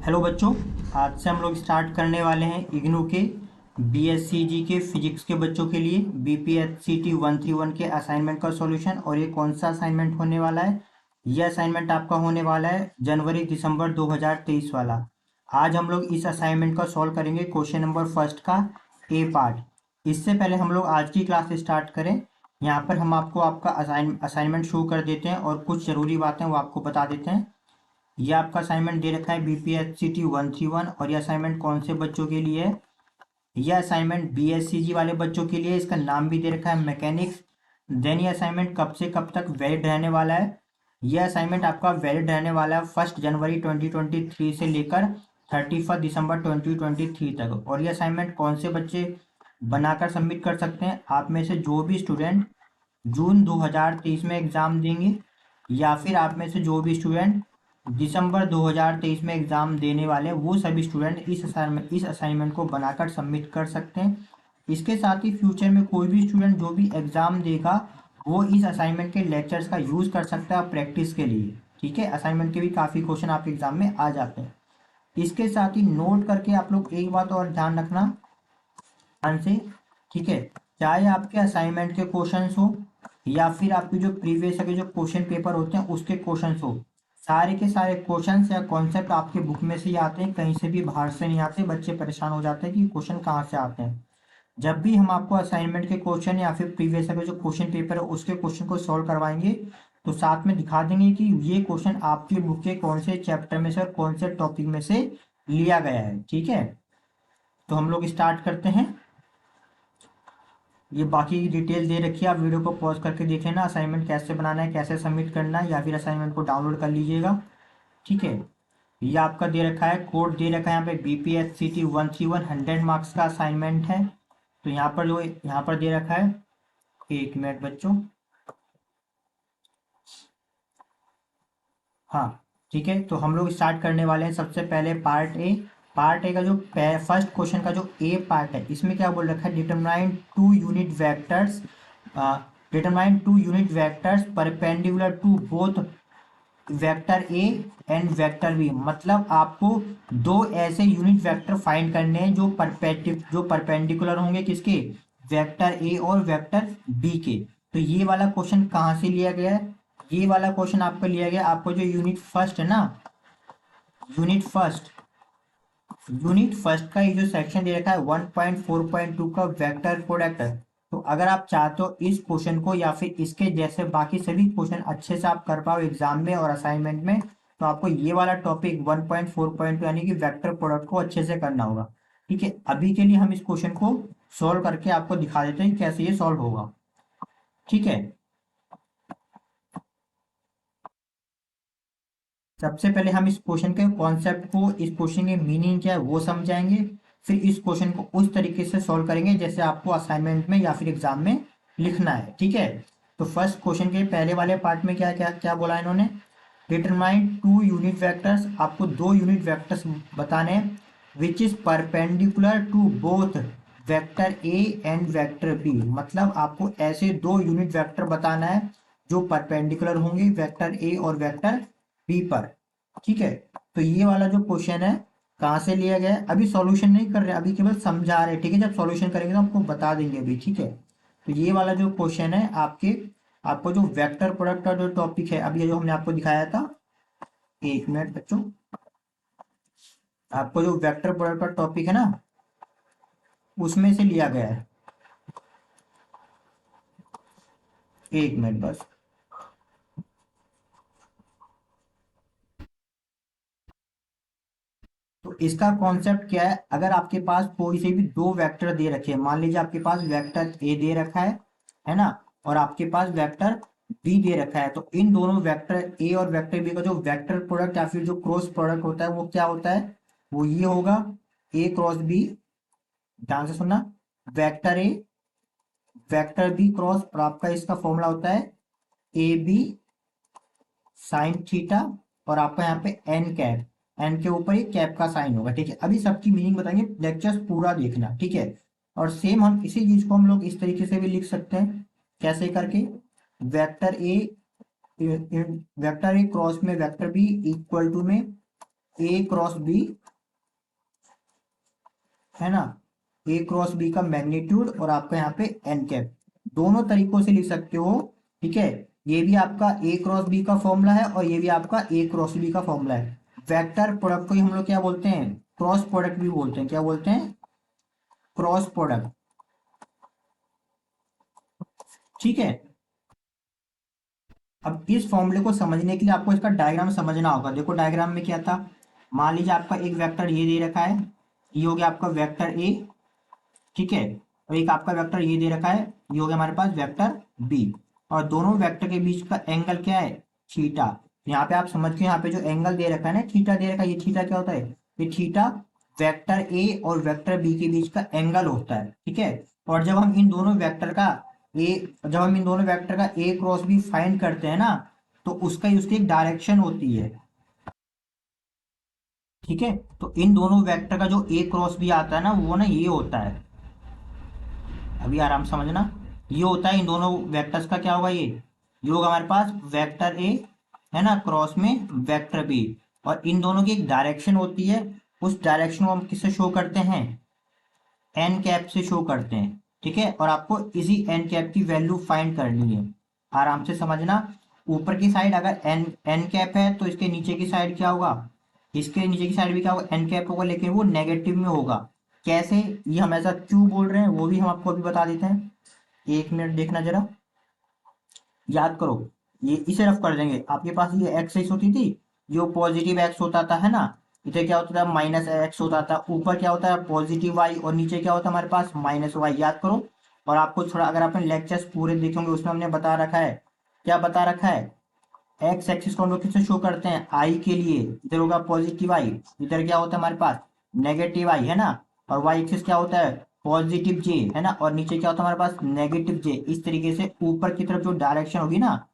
Hello बच्चों। आज से हम लोग स्टार्ट करने वाले हैं इग्नू के बीएससीजी के फिजिक्स के बच्चों के लिए बीपीएचसीटी 131 के असाइनमेंट का सॉल्यूशन। और ये कौन सा असाइनमेंट होने वाला है? ये असाइनमेंट आपका होने वाला है जनवरी दिसंबर 2023 वाला। आज हम लोग इस असाइनमेंट का सॉल्व करेंगे क्वेश्चन नंबर फर्स्ट का ए पार्ट। इससे पहले हम लोग आज की क्लास स्टार्ट करें, यहाँ पर हम आपको आपका असाइनमेंट शो कर देते हैं और कुछ ज़रूरी बातें वो आपको बता देते हैं। ये आपका असाइनमेंट दे रखा है बीपीएचसीटी 131 और ये असाइनमेंट कौन से बच्चों के लिए है? यह असाइनमेंट बीएससीजी वाले बच्चों के लिए। इसका नाम भी दे रखा है मैकेनिक्स। देन ये असाइनमेंट कब से कब तक वैलिड रहने वाला है? यह असाइनमेंट आपका वैलिड रहने वाला है 1 जनवरी 2023 से लेकर 31 दिसंबर 2023 तक। और ये असाइनमेंट कौन से बच्चे बनाकर सबमिट कर सकते हैं? आप में से जो भी स्टूडेंट जून 2023 में एग्ज़ाम देंगे या फिर आप में से जो भी स्टूडेंट दिसंबर 2023 में एग्ज़ाम देने वाले हैं, वो सभी स्टूडेंट इस असाइनमेंट को बनाकर सबमिट कर सकते हैं। इसके साथ ही फ्यूचर में कोई भी स्टूडेंट जो भी एग्ज़ाम देगा वो इस असाइनमेंट के लेक्चर्स का यूज़ कर सकता है प्रैक्टिस के लिए। ठीक है, असाइनमेंट के भी काफ़ी क्वेश्चन आपके एग्ज़ाम में आ जाते हैं। इसके साथ ही नोट करके आप लोग एक बात और ध्यान रखना ध्यान से, ठीक है, चाहे आपके असाइनमेंट के क्वेश्चंस हो या फिर आपके जो प्रीवियस के जो क्वेश्चन पेपर होते हैं उसके क्वेश्चंस हो, सारे के सारे क्वेश्चंस या कॉन्सेप्ट आपके बुक में से ही आते हैं, कहीं से भी बाहर से नहीं आते। बच्चे परेशान हो जाते हैं कि क्वेश्चन कहाँ से आते हैं। जब भी हम आपको असाइनमेंट के क्वेश्चन या फिर प्रीवियस का जो क्वेश्चन पेपर है उसके क्वेश्चन को सॉल्व करवाएंगे तो साथ में दिखा देंगे कि ये क्वेश्चन आपकी बुक के कौन से चैप्टर में से और कौन से टॉपिक में से लिया गया है। ठीक है, तो हम लोग स्टार्ट करते हैं। ये बाकी की डिटेल दे रखी है, आप वीडियो को पॉज करके देख लेना। असाइनमेंट कैसे बनाना है, कैसे सबमिट करना है, या फिर असाइनमेंट को डाउनलोड कर लीजिएगा। ठीक है, ये आपका दे रखा है, कोड दे रखा है यहाँ पे बीपीएचसीटी 131 100 मार्क्स का असाइनमेंट है। तो यहाँ पर जो यहाँ पर दे रखा है, एक मिनट बच्चों, हाँ ठीक है। तो हम लोग स्टार्ट करने वाले हैं सबसे पहले पार्ट ए। पार्ट ए का जो फर्स्ट क्वेश्चन का जो ए पार्ट है, इसमें क्या बोल रखा है? Determine two unit vectors, determine two unit vectors perpendicular to both vector A and vector B. मतलब आपको दो ऐसे यूनिट वेक्टर फाइंड करने हैं जो परपेंडिकुलर होंगे किसके? वेक्टर ए और वेक्टर बी के। तो ये वाला क्वेश्चन कहाँ से लिया गया है? ये वाला क्वेश्चन आपको लिया गया, आपको जो यूनिट फर्स्ट है ना, यूनिट फर्स्ट यूनिट फर्स्ट का ये जो सेक्शन दे रखा है 1.4.2 का वेक्टर प्रोडक्ट है। तो अगर आप चाहते हो इस क्वेश्चन को या फिर इसके जैसे बाकी सभी क्वेश्चन अच्छे से आप कर पाओ एग्जाम में और असाइनमेंट में, तो आपको ये वाला टॉपिक 1.4.2 यानी कि वेक्टर प्रोडक्ट को अच्छे से करना होगा। ठीक है, अभी के लिए हम इस क्वेश्चन को सॉल्व करके आपको दिखा देते हैं कैसे ये सॉल्व होगा। ठीक है, सबसे पहले हम इस क्वेश्चन के कॉन्सेप्ट को, इस क्वेश्चन की मीनिंग क्या है वो समझाएंगे। फिर इस क्वेश्चन को उस तरीके से सॉल्व करेंगे जैसे आपको असाइनमेंट में या फिर एग्जाम में लिखना है। ठीक है, तो फर्स्ट क्वेश्चन के पहले वाले पार्ट में क्या क्या क्या बोला इन्होंने? डिटरमाइन टू यूनिट वेक्टर्स, आपको दो यूनिट वेक्टर्स बताने हैं which is perpendicular to both vector A and vector B. मतलब आपको ऐसे दो यूनिट वेक्टर बताना है जो परपेंडिकुलर होंगे वेक्टर ए और वेक्टर बी पर। ठीक है, तो ये वाला जो क्वेश्चन है कहाँ से लिया गया है? अभी सॉल्यूशन नहीं कर रहे, अभी केवल समझा रहे। ठीक है, जब सॉल्यूशन करेंगे तो आपको बता देंगे अभी। ठीक है, तो ये वाला जो क्वेश्चन है आपको जो वेक्टर प्रोडक्ट का जो टॉपिक है अभी जो हमने आपको दिखाया था, एक मिनट बच्चों, आपको जो वेक्टर प्रोडक्ट का टॉपिक है ना उसमें से लिया गया है। एक मिनट बस। तो इसका कॉन्सेप्ट क्या है? अगर आपके पास कोई से भी दो वेक्टर दे रखे हैं, मान लीजिए आपके पास वेक्टर ए दे रखा है ना, और आपके पास वेक्टर बी दे रखा है, तो इन दोनों वेक्टर ए और वेक्टर बी का जो वेक्टर प्रोडक्ट या फिर जो क्रॉस प्रोडक्ट होता है वो क्या होता है? वो ये होगा ए क्रॉस बी। ध्यान से सुनना, vector A vector B cross, और आपका इसका फॉर्मूला होता है ए बी साइन थीटा, और आपका यहाँ पे एन कैप, एन के ऊपर ही कैप का साइन होगा। ठीक है, अभी सबकी मीनिंग बताएंगे, लेक्चर्स पूरा देखना। ठीक है, और सेम हम इसी चीज को हम लोग इस तरीके से भी लिख सकते हैं, कैसे करके? वेक्टर ए क्रॉस में वेक्टर बी इक्वल टू में ए क्रॉस बी, है ना, ए क्रॉस बी का मैग्नीट्यूड और आपका यहाँ पे एन कैप, दोनों तरीकों से लिख सकते हो। ठीक है, ये भी आपका ए क्रॉस बी का फॉर्मूला है और ये भी आपका ए क्रॉस बी का फॉर्मूला है। वेक्टर प्रोडक्ट को ही हम लोग क्या बोलते हैं, क्रॉस प्रोडक्ट भी बोलते हैं। क्या बोलते हैं, क्रॉस प्रोडक्ट। ठीक है, अब इस फॉर्मूले को समझने के लिए आपको इसका डायग्राम समझना होगा। देखो डायग्राम में क्या था, मान लीजिए आपका एक वेक्टर ये दे रखा है, ये हो गया आपका वेक्टर ए। ठीक है, और एक आपका वेक्टर ये दे रखा है, ये हो गया हमारे पास वेक्टर बी। और दोनों वेक्टर के बीच का एंगल क्या है, थीटा। यहाँ पे आप समझ के, यहाँ पे जो एंगल दे रखा है ना, थीटा दे रखा है, ये थीटा क्या होता है, ये थीटा वेक्टर ए और वेक्टर बी के बीच का एंगल होता है। ठीक है, और जब हम इन दोनों वेक्टर का ए क्रॉस बी फाइंड करते हैं ना, तो उसका उसकी एक डायरेक्शन होती है। ठीक है, तो इन दोनों वेक्टर का जो ए क्रॉस बी आता है ना, वो ना ये होता है, अभी आराम से समझना, ये होता है इन दोनों वेक्टर्स का क्या होगा, ये होगा हमारे पास वेक्टर ए, है ना, क्रॉस में वेक्टर बी। और इन दोनों की एक डायरेक्शन होती है, उस डायरेक्शन को हम किससे शो करते हैं, एन कैप से शो करते हैं। ठीक है, और आपको इसी एन कैप की वैल्यू फाइंड करनी है। आराम से समझना, ऊपर की साइड अगर एन एन कैप है तो इसके नीचे की साइड क्या होगा, इसके नीचे की साइड भी क्या होगा, एन कैप होगा, लेकिन वो नेगेटिव में होगा। कैसे, ये हम ऐसा क्यों बोल रहे हैं वो भी हम आपको अभी बता देते हैं। एक मिनट देखना जरा, याद करो, ये इसे रफ कर देंगे। आपके पास ये एक्स होती थी, जो पॉजिटिव एक्स होता था, है ना, इधर क्या होता था, माइनस एक्स होता था। ऊपर क्या होता है, पॉजिटिव वाई, और नीचे क्या होता है हमारे पास, माइनस वाई। याद करो। और आपको थोड़ा, अगर आपने लेक्चर्स पूरे देखेंगे, उसमें हमने बता रखा है, क्या बता रखा है, एक्स एक्सिस को हम लोग किससे शो करते हैं, आई के लिए इधर होगा पॉजिटिव आई, इधर क्या होता है हमारे पास, नेगेटिव आई, है ना। और वाई एक्सिस क्या होता है, पॉजिटिव जे, है ना, और नीचे क्या होता है हमारे पास, नेगेटिव जे। इस तरीके से ऊपर की तरफ जो डायरेक्शन होगी ना,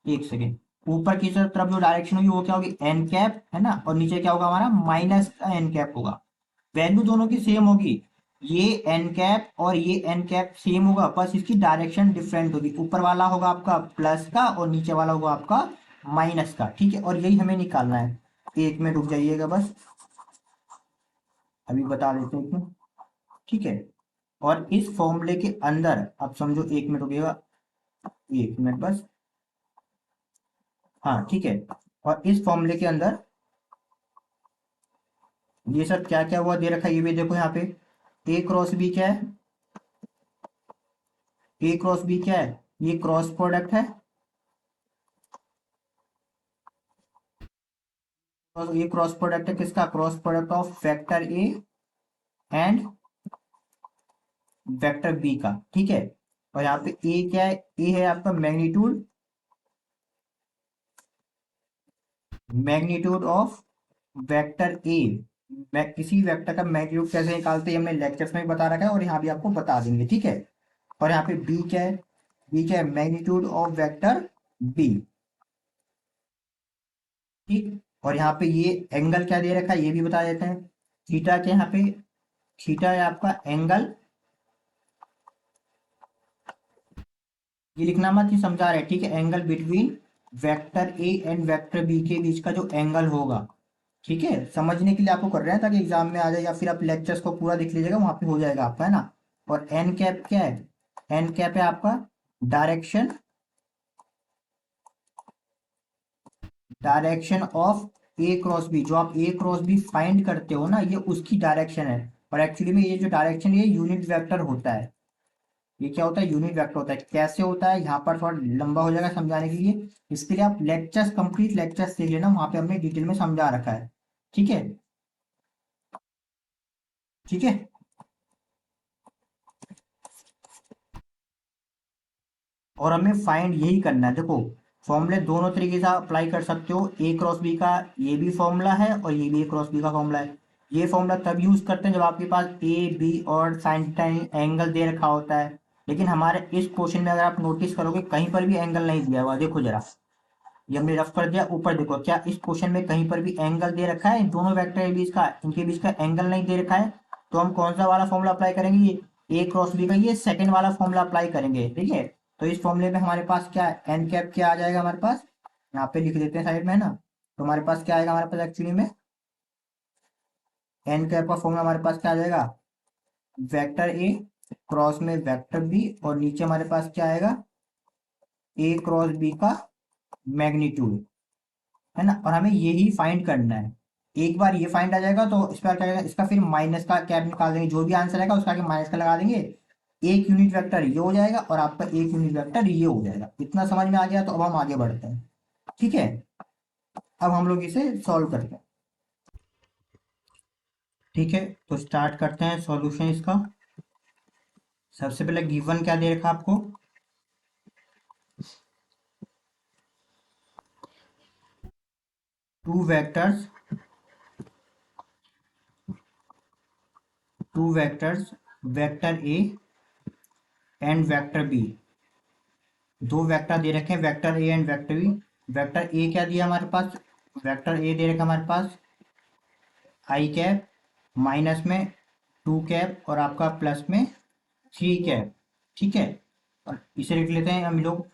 एक सेकेंड, ऊपर की तरफ जो डायरेक्शन होगी वो क्या होगी, एन कैप, है ना, और नीचे क्या होगा हमारा, माइनस का एन कैप होगा। वैल्यू दोनों की सेम होगी, ये एन कैप और ये एन कैप सेम होगा, बस इसकी डायरेक्शन डिफरेंट होगी। ऊपर वाला होगा आपका प्लस का और नीचे वाला होगा आपका माइनस का। ठीक है, और यही हमें निकालना है। एक मिनट रुक जाइएगा बस, अभी बता देते हैं क्यों। ठीक है, और इस फॉर्मूले के अंदर अब समझो, एक मिनट रुकिएगा, एक मिनट बस, हाँ ठीक है। और इस फॉर्मूले के अंदर ये सब क्या क्या हुआ दे रखा है, ये भी देखो यहाँ पे, ए क्रॉस बी क्या है, ए क्रॉस बी क्या है, ये क्रॉस प्रोडक्ट है। और ये क्रॉस प्रोडक्ट है किसका, cross product of vector A and vector B का। ठीक है, और यहाँ पे ए क्या है, ए है आपका मैग्नीट्यूड, मैग्नीट्यूड ऑफ वेक्टर ए। किसी वेक्टर का मैग्नीट्यूड कैसे निकालते हैं हमने लेक्चर्स में भी बता रखा है, और यहाँ भी आपको बता देंगे। ठीक है, और यहाँ पे बी क्या है, बी क्या है, मैग्नीट्यूड ऑफ वेक्टर बी। ठीक, और यहाँ पे ये एंगल क्या दे रखा है ये भी बता देते हैं, थीटा के यहाँ पे, थीटा है आपका एंगल, ये लिखना मत, ये समझा रहे हैं। ठीक है, angle between vector A and vector B के बीच का जो एंगल होगा। ठीक है, समझने के लिए आपको कर रहे हैं ताकि एग्जाम में आ जाए, या फिर आप लेक्चर्स को पूरा देख लीजिएगा, वहां पे हो जाएगा आपका, है ना। और एन कैप क्या है, एन कैप है आपका direction, direction of A cross B. जो आप ए क्रॉस बी फाइंड करते हो ना, ये उसकी डायरेक्शन है। और एक्चुअली में ये जो डायरेक्शन, ये यूनिट वेक्टर होता है। ये क्या होता है, यूनिट वेक्टर होता है। कैसे होता है, यहाँ पर थोड़ा लंबा हो जाएगा समझाने के लिए, इसके लिए आप लेक्चर्स, कंप्लीट लेक्चर्स देख लेना, वहां पे हमने डिटेल में समझा रखा है। ठीक है, ठीक है। और हमें फाइंड यही करना है। देखो, फॉर्मूले दोनों तरीके से अप्लाई कर सकते हो, ए क्रॉस बी का ये भी फॉर्मूला है और ये भी ए क्रॉस बी का फॉर्मूला है। ये फॉर्मूला तब यूज करते हैं जब आपके पास ए बी और साइन थीटा एंगल दे रखा होता है। लेकिन हमारे इस क्वेश्चन में अगर आप नोटिस करोगे, कहीं पर भी एंगल नहीं दिया हुआ। देखो जरा, ये हमने रफ कर दिया, ऊपर देखो, क्या इस क्वेश्चन में कहीं पर भी एंगल दे रखा है, इन दोनों वेक्टर के बीच का, इनके बीच का एंगल नहीं दे रखा है। तो हम कौन सा वाला फॉर्मूला अप्लाई करेंगे, ये ए क्रॉस बी का ये सेकंड वाला फॉर्मूला अप्लाई करेंगे। ठीक है, तो इस फॉर्मूले में हमारे पास क्या है, एन कैप क्या आ जाएगा हमारे पास, यहाँ पे लिख देते हैं साइड में, है ना। तो हमारे पास क्या आएगा हमारे पास एक्चुअली में, एन कैप का फॉर्मूला हमारे पास क्या आ जाएगा, वेक्टर ए क्रॉस में वेक्टर बी, और नीचे हमारे पास क्या आएगा, ए क्रॉस बी का मैग्नीट्यूड, है ना। और हमें यही फाइंड करना है। एक बार ये फाइंड आ जाएगा तो इस पर क्या करेगा, इसका फिर माइनस का कैप निकाल देंगे, जो भी आंसर आएगा उसका आगे माइनस का लगा देंगे। एक यूनिट वेक्टर ये हो जाएगा और आपका एक यूनिट वेक्टर ये हो जाएगा। इतना समझ में आ गया, तो अब हम आगे बढ़ते हैं। ठीक है, अब हम लोग इसे सॉल्व करते हैं। ठीक है, तो स्टार्ट करते हैं सॉल्यूशन इसका। सबसे पहले गिवन क्या दे रखा आपको, two vectors, vector A and vector B. दो वेक्टर दे रखे हैं, vector A and vector B. Vector A क्या दिया हमारे पास, वेक्टर ए दे रखा हमारे पास आई कैप, माइनस में टू कैप, और आपका प्लस में थ्री कैप। ठीक है, और इसे लिख लेते हैं हम लोग।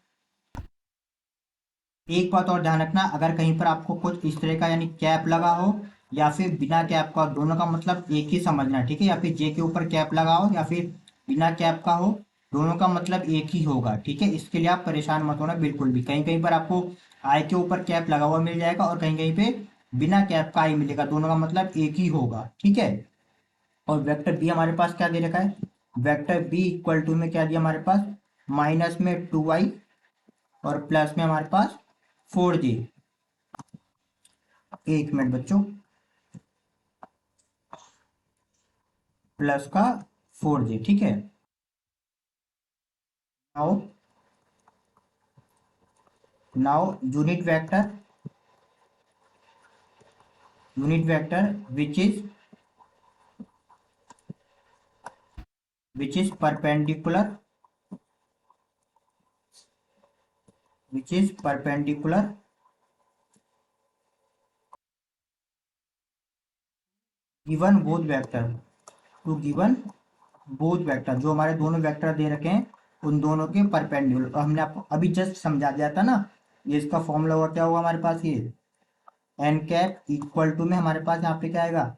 एक बात और ध्यान रखना, अगर कहीं पर आपको कुछ इस तरह का यानी कैप लगा हो या फिर बिना कैप का, दोनों का मतलब एक ही समझना है। ठीक है, या फिर जे के ऊपर कैप लगा हो या फिर बिना कैप का हो, दोनों का मतलब एक ही होगा। ठीक है, इसके लिए आप परेशान मत होना बिल्कुल भी। कहीं कहीं पर आपको आई के ऊपर कैप लगा हुआ मिल जाएगा और कहीं कहीं पे बिना कैप का आई मिलेगा, दोनों का मतलब एक ही होगा। ठीक है, और वेक्टर बी हमारे पास क्या दे रखा है, वेक्टर बी इक्वल टू में क्या दिया हमारे पास, माइनस में टू आई और प्लस में हमारे पास फोर जी। एक मिनट बच्चों, प्लस का फोर जी। ठीक है, now now unit vector which is perpendicular given both vector, to given both vector, जो हमारे दोनों वेक्टर दे रखे हैं उन दोनों के परपेंडिकुलर। और हमने आपको अभी जस्ट समझा दिया था ना, ये इसका फॉर्मूला हुआ क्या होगा हमारे पास, ये एन कैप इक्वल टू में हमारे पास यहाँ पे क्या आएगा,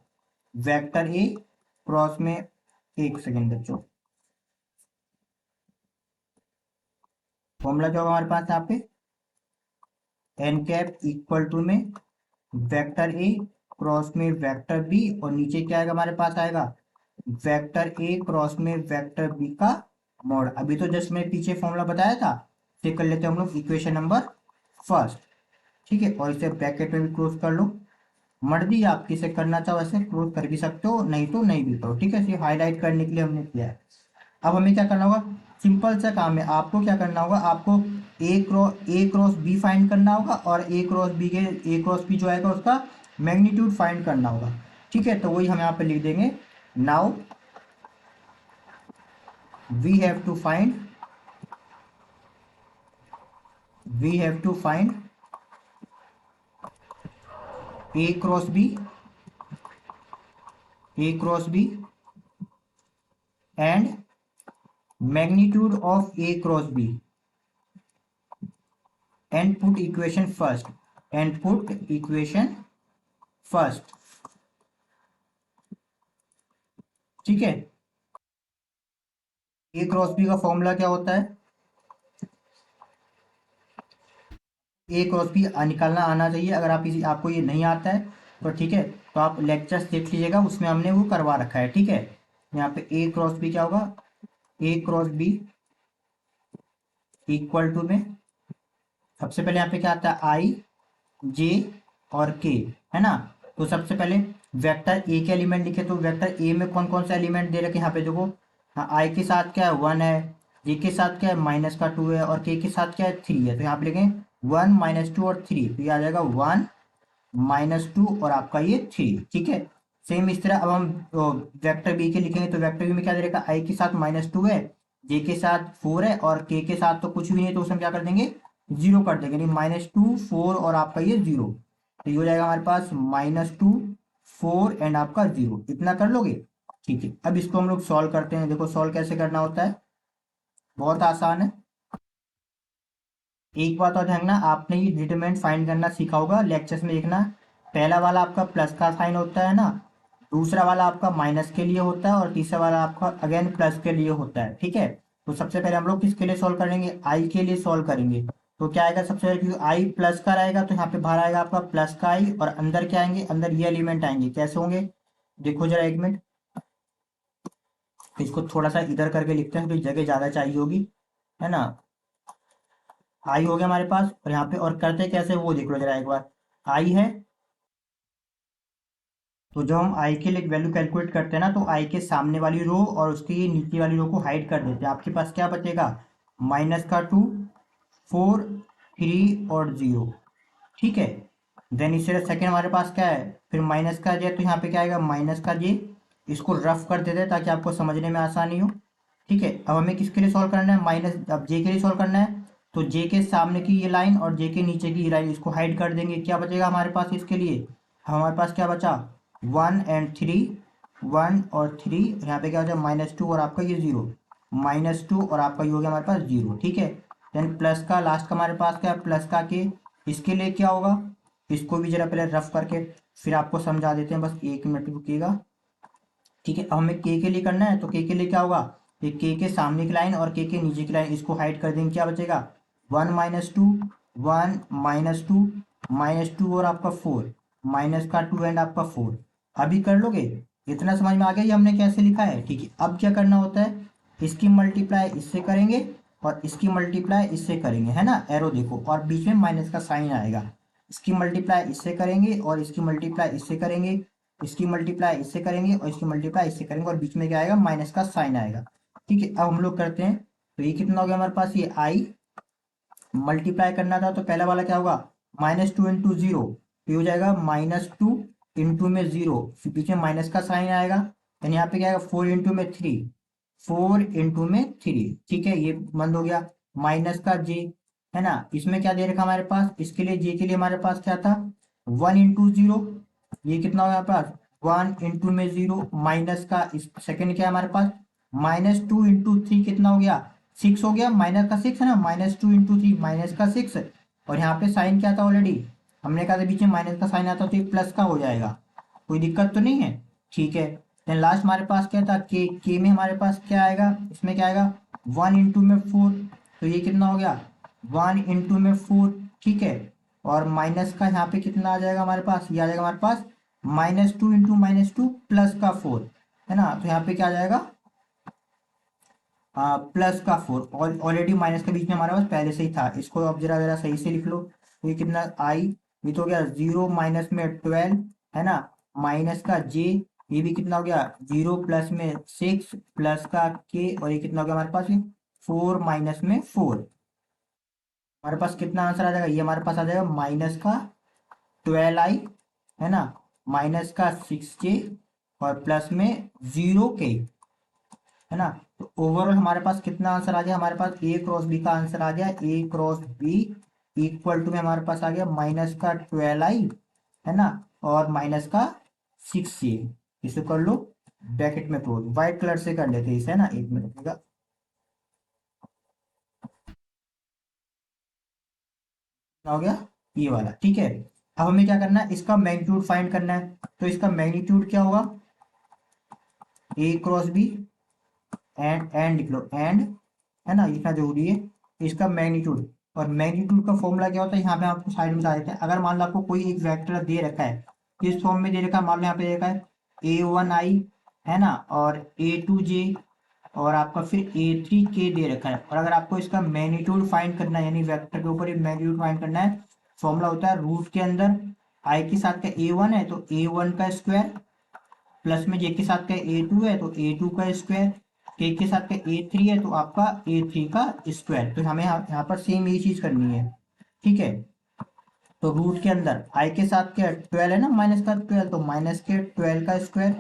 वेक्टर ए क्रॉस में, एक सेकेंड बच्चों, फॉर्मूला क्या होगा हमारे पास यहाँ पे, एन कैप इक्वल टू में वेक्टर ए क्रॉस में वेक्टर बी, और नीचे क्या आएगा हमारे पास आएगा, वेक्टर ए क्रॉस में वेक्टर बी का मॉड। अभी तो जस्ट मैं पीछे फॉर्मूला बताया था, इसे कर लेते हैं हम लोग इक्वेशन नंबर फर्स्ट। ठीक है, और इसे ब्रैकेट में भी क्लोज कर लो। मर्जी आपकी, से करना चाहो ऐसे क्लोज कर भी सकते हो, नहीं तो नहीं भी करो। ठीक है, सिर्फ हाईलाइट करने के लिए हमने किया है। अब हमें क्या करना होगा, सिंपल सा काम है। आपको क्या करना होगा, आपको ए क्रॉस बी फाइंड करना होगा, और ए क्रॉस बी जो आएगा उसका मैग्नीट्यूड फाइंड करना होगा। ठीक है, तो वही हम यहाँ पे लिख देंगे, now we have to find A cross B and magnitude of A cross B and put equation first. ठीक है, ए क्रॉस बी का फॉर्मूला क्या होता है, ए क्रॉस बी निकालना आना चाहिए। अगर आपको ये नहीं आता है तो ठीक है, तो आप लेक्चर्स देख लीजिएगा, उसमें हमने वो करवा रखा है। ठीक है, यहाँ पे ए क्रॉस बी क्या होगा, ए क्रॉस बी इक्वल टू में सबसे पहले यहाँ पे क्या आता है, आई जे और के, है ना। तो सबसे पहले वेक्टर ए के एलिमेंट लिखे, तो वेक्टर ए में कौन कौन सा एलिमेंट दे रखे हैं यहाँ पे देखो। हाँ, आई के साथ क्या है, वन है, जे के साथ क्या है, माइनस का टू है, और के साथ क्या है, थ्री है। तो यहाँ पे लिखें वन माइनस टू और थ्री, तो ये आ जाएगा वन माइनस टू और आपका ये थ्री। ठीक है, सेम इस तरह अब हम वेक्टर बी के लिखेंगे, तो वेक्टर बी में क्या दे रखा, आई के साथ माइनस टू है, जे के साथ फोर है, और के साथ तो कुछ भी नहीं है, तो उसमें क्या कर देंगे, जीरो कर देंगे, यानी माइनस टू फोर और आपका ये जीरो। तो ये हो जाएगा हमारे पास माइनस टू फोर एंड आपका जीरो। इतना कर लोगे। ठीक है, अब इसको हम लोग सॉल्व करते हैं। देखो सॉल्व कैसे करना होता है, बहुत आसान है। एक बात और ध्यान रखना, आपने ये डिटरमिनेंट फाइंड करना सीखा होगा लेक्चर्स में। देखना, पहला वाला आपका प्लस का साइन होता है ना, दूसरा वाला आपका माइनस के लिए होता है और तीसरा वाला आपका अगेन प्लस के लिए होता है। ठीक है, तो सबसे पहले हम लोग किसके लिए सॉल्व करेंगे, आई के लिए सॉल्व करेंगे। तो क्या आएगा सबसे पहले, क्योंकि आई प्लस का रहेगा तो यहाँ पे बाहर आएगा आपका प्लस का आई, और अंदर क्या आएंगे, अंदर ये एलिमेंट आएंगे। कैसे होंगे, देखो जरा एक मिनट, इसको थोड़ा सा इधर करके लिखते हैं तो जगह ज्यादा चाहिए होगी, है ना। आई हो गया हमारे पास, और यहाँ पे और करते कैसे वो देख लो जरा एक बार। आई है, तो जब हम आई के लिए वैल्यू कैलकुलेट करते हैं ना, तो आई के सामने वाली रो और उसकी नीचे वाली रो को हाइड कर देते हैं। आपके पास क्या बचेगा, -2, 4, 3 और 0। ठीक है, देन इससे सेकेंड हमारे पास क्या है, फिर माइनस का जे, तो यहाँ पे क्या आएगा माइनस का जे। इसको रफ कर देते हैं ताकि आपको समझने में आसानी हो। ठीक है, अब हमें किसके लिए सॉल्व करना है, माइनस, अब जे के लिए सॉल्व करना है। तो जे के सामने की ये लाइन और जे के नीचे की ये लाइन, इसको हाइड कर देंगे। क्या बचेगा हमारे पास इसके लिए, हमारे पास क्या बचा, 1 और 3, 1 और 3, यहाँ पे क्या हो जाए -2 और आपका ये 0, -2 और आपका ये हो गया हमारे पास 0। ठीक है, देन प्लस का लास्ट का हमारे पास क्या है, प्लस का के, इसके लिए क्या होगा, इसको भी जरा पहले रफ करके फिर आपको समझा देते हैं, बस 1 मिनट रुकिएगा। ठीक है, अब हमें के लिए करना है, तो के लिए क्या होगा, ये के सामने की लाइन और के नीचे की लाइन, इसको हाइड कर देंगे। क्या बचेगा, 1 - 2, 1 - 2, -2 और आपका 4, माइनस का 2 एंड आपका 4। अभी कर लोगे, इतना समझ में आ गया ये हमने कैसे लिखा है। ठीक है, अब क्या करना होता है, इसकी मल्टीप्लाई इससे करेंगे और इसकी मल्टीप्लाई इससे करेंगे, है ना, एरो देखो, और बीच में माइनस का साइन आएगा। इसकी मल्टीप्लाई इससे करेंगे और इसकी मल्टीप्लाई इससे करेंगे, इसकी मल्टीप्लाई इससे करेंगे और इसकी मल्टीप्लाई इससे करेंगे, और बीच में क्या आएगा, माइनस का साइन आएगा। ठीक है, अब हम लोग करते हैं, तो ये कितना हो गया हमारे पास, ये आई मल्टीप्लाई करना था, तो पहला वाला क्या होगा, -2 × 0, तो ये हो जाएगा -2 इंटू में 0, फिर बीच में माइनस का साइन आएगा। यानी यहाँ पे क्या आएगा, 4 × 3, 4 × 3। ठीक है, ये बंद हो गया, माइनस का जे, है ना। इसमें क्या दे रखा हमारे पास, इसके लिए जे के लिए हमारे पास क्या था, 1 × 0, ये कितना हो गया हमारे पास, 1 × 0, माइनस का सेकंड क्या है हमारे पास, -2 × 3 कितना हो गया, 6 हो गया, माइनस का 6 है ना, -2 × 3 माइनस का 6। और यहाँ पे साइन क्या था ऑलरेडी, हमने कहा था बीच में माइनस का साइन आता तो ये प्लस का हो जाएगा, कोई दिक्कत तो नहीं है। ठीक है, देन लास्ट हमारे पास क्या था, के में हमारे पास क्या आएगा, इसमें क्या आएगा, 1 × 4, तो ये कितना हो गया, 1 × 4। ठीक है, और माइनस का यहाँ पे कितना आ जाएगा हमारे पास, ये आ जाएगा हमारे पास -2 × -2 +4, है ना। तो यहाँ पे क्या आ जाएगा, प्लस का 4, और ऑलरेडी माइनस के बीच में हमारे पास पहले से ही था, इसको अब जरा जरा सही से लिख लो। तो ये कितना आई, ये तो हो गया 0 माइनस में 12, है ना, माइनस का जे, ये भी कितना हो गया 0 प्लस में 6 प्लस का के, और ये कितना हो गया हमारे पास, 4 माइनस में 4। हमारे पास कितना आंसर आ जाएगा, ये हमारे पास आ जाएगा -का 12i, है ना, -का 6j और प्लस में 0k, है ना। तो ओवरऑल हमारे पास कितना आंसर आ गया, हमारे पास ए क्रॉस बी का आंसर आ गया, ए क्रॉस बी इक्वल टू में हमारे पास आ गया -का 12i, है ना, और -का 6j। इसे कर लो ब्रैकेट में क्लोज, व्हाइट कलर से कर लेते हैं इसे, है ना, 1 मिनट का हो गया ये वाला। ठीक है, अब हमें क्या करना है, इसका मैग्नीट्यूड फाइंड करना है। तो इसका मैग्नीट्यूड क्या होगा, ए क्रॉस बी, एंड लिख लो, एंड, है ना, लिखना जरूरी है, इसका मैग्नीट्यूड। और मैग्नीट्यूड का फॉर्मूला क्या होता है, यहाँ पे आपको साइड में बता देते हैं। अगर मान लो आपको कोई एक वेक्टर दे रखा है, किस फॉर्म में दे रखा है, मान लो यहाँ पे दे रखा है A1i, है ना, और A2j, और आपका फिर A3k दे रखा है। और अगर आपको इसका मैग्नीट्यूड फाइंड करना है, यानी वेक्टर के ऊपर मैग्नीट्यूड फाइंड करना है, फॉर्मूला होता है रूट के अंदर i के साथ का A1 है तो A1 का स्क्वायर, प्लस में जे के साथ का A2 है तो A2 का स्क्वायर, के साथ का A3 है तो आपका A3 का स्क्वायर। तो हमें यहाँ पर सेम ये चीज करनी है। ठीक है, तो रूट के अंदर आई के साथ क्या 12 है ना, -का 12, तो -के 12 का स्क्वायर,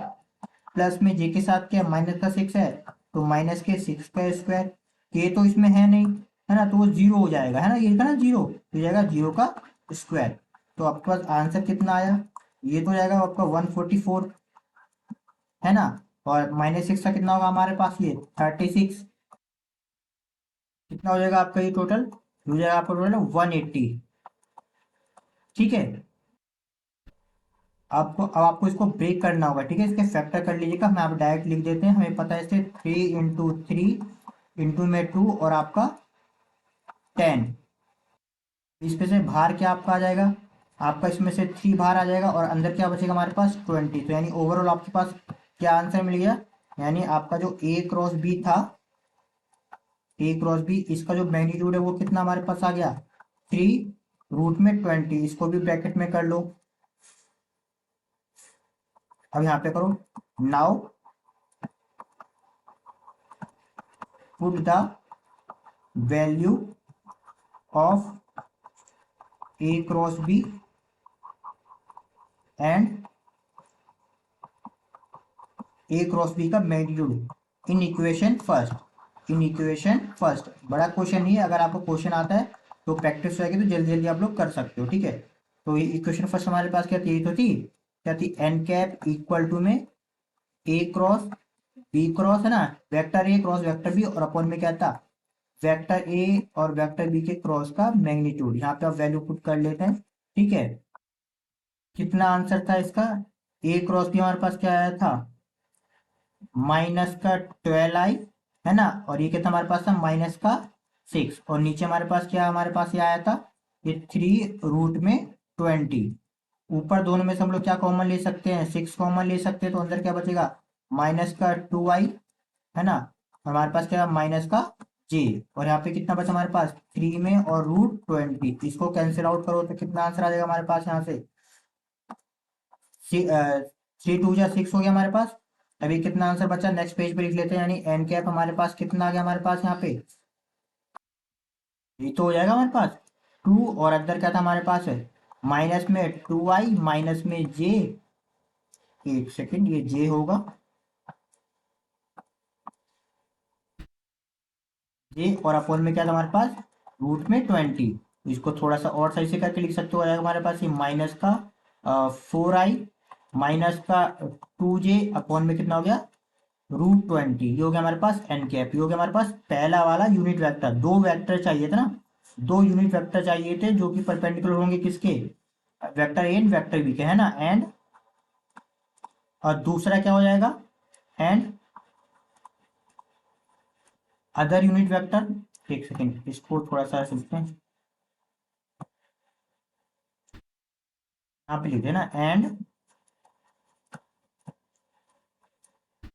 प्लस में जे के साथ क्या -का 6 है तो -के 6 का स्क्वायर। के तो इसमें है नहीं, है ना, तो वो 0 हो जाएगा, है ना, ये ना 0 तो जाएगा 0 का स्क्वायर। तो आपके पास आंसर कितना आया, ये तो जाएगा आपका 144, है ना, और -6 का कितना होगा हमारे पास, ये 36। कितना हो जाएगा आपका ये टोटल, हो जाएगा आपका टोटल 180। ठीक है, अब आपको इसको ब्रेक करना होगा, ठीक है। इसके फैक्टर कर लीजिएगा, हम आप डायरेक्ट लिख देते हैं, हमें पता है इससे 3 × 3 इंटू में 2 और आपका 10। इसमें से बाहर क्या आपका आ जाएगा, आपका इसमें से 3 बाहर आ जाएगा और अंदर क्या बचेगा हमारे पास 20। तो यानी ओवरऑल आपके पास क्या आंसर मिल गया, यानी आपका जो ए क्रॉस बी था, ए क्रॉस बी, इसका जो मैग्नीट्यूड है वो कितना हमारे पास आ गया 3 √20। इसको भी ब्रैकेट में कर लो। अब यहाँ पे करो, now put the value of A cross B and A cross B का magnitude in equation first. In equation first बड़ा क्वेश्चन नहीं है, अगर आपको क्वेश्चन आता है तो प्रैक्टिस रहेगी तो जल्दी जल्दी आप लोग कर सकते हो, ठीक है। तो ये इक्वेशन फर्स्ट हमारे पास क्या थी, तो थी क्या थी, एन कैप इक्वल टू में ए क्रॉस बी क्रॉस, है ना, vector A cross vector B, और अपॉन में क्या था, वेक्टर ए और वेक्टर बी के क्रॉस का मैग्नीट्यूड। यहाँ पे आप वैल्यू पुट कर लेते हैं, ठीक है। कितना आंसर था इसका, ए क्रॉस बी हमारे पास क्या आया था, -12i, है ना, और ये कितना हमारे पास था, -6। और नीचे हमारे पास क्या, हमारे पास ये आया था, ये 3 √20। ऊपर दोनों में से हम लोग क्या कॉमन ले सकते हैं, 6 कॉमन ले सकते हैं, तो अंदर क्या बचेगा, -2i, है ना, हमारे पास क्या, -j। और यहाँ पे कितना बचा हमारे पास 3 में और √20, इसको कैंसिल आउट करो तो कितना आंसर आ जाएगा हमारे पास यहाँ से, 3 × 2 = 6 हो गया हमारे पास। अभी कितना आंसर बचा, नेक्स्ट पेज पे लिख लेते हैं, यानी एन कैप हमारे पास कितना आ गया हमारे पास यहाँ पे, ये तो हो जाएगा हमारे पास 2, और अंदर क्या था हमारे पास है, माइनस में 2i माइनस में j, एक सेकेंड, ये j होगा, j और अपॉन में क्या था हमारे पास, √20। इसको थोड़ा सा और सही से करके लिख सकते हो, हमारे पास ये माइनस का 4i माइनस का 2j अपॉन में कितना हो गया, √20। ये हो गया हमारे पास एन कैप, ये हो गया हमारे पास पहला वाला यूनिट वेक्टर। दो वेक्टर चाहिए था ना, दो यूनिट वेक्टर चाहिए थे जो कि परपेंडिकुलर होंगे किसके, vector A and vector B के, है ना, एंड, और दूसरा क्या हो जाएगा, एंड अदर यूनिट वेक्टर। एक सेकेंड, इसको थोड़ा सा समझते हैं, यहाँ पे लिखते हैं ना, एंड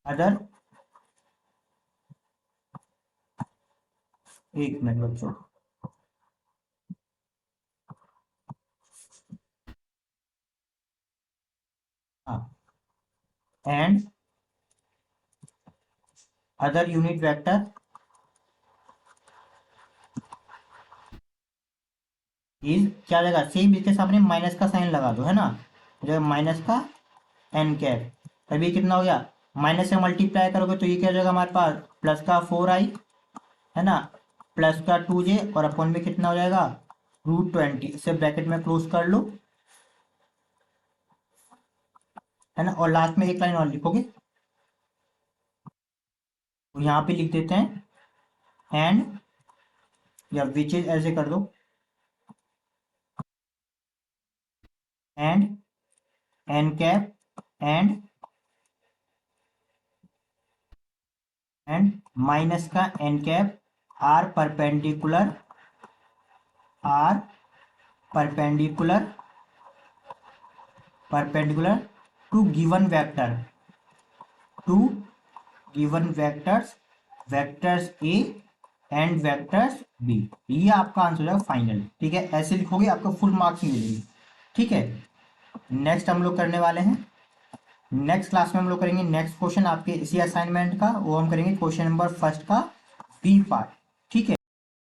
अदर, एक मिनट बच्चों, हाँ, and other unit vector is क्या जाएगा, सेम इसके सामने माइनस का साइन लगा दो, है ना, जो माइनस का एन कैप। अभी कितना हो गया, माइनस से मल्टीप्लाई करोगे तो ये क्या हो जाएगा हमारे पास, प्लस का 4i, है ना, प्लस का 2j, और अपॉन में कितना हो जाएगा, √20। इसे ब्रैकेट में क्लोज कर लो, है ना, और लास्ट में एक लाइन और लिखोगे, तो यहाँ पे लिख देते हैं एंड, या विच इज ऐसे कर दो, and N cap and minus का N cap are perpendicular, are perpendicular perpendicular to given vector, to given vectors, vectors A and vectors B. ये आपका आंसर हो जाएगा फाइनल, ठीक है। ऐसे लिखोगे आपको फुल मार्क्स मिलेगी, ठीक है। नेक्स्ट हम लोग करने वाले हैं, नेक्स्ट क्लास में हम लोग करेंगे नेक्स्ट क्वेश्चन आपके इसी असाइनमेंट का, वो हम करेंगे क्वेश्चन नंबर फर्स्ट का बी पार्ट, ठीक है।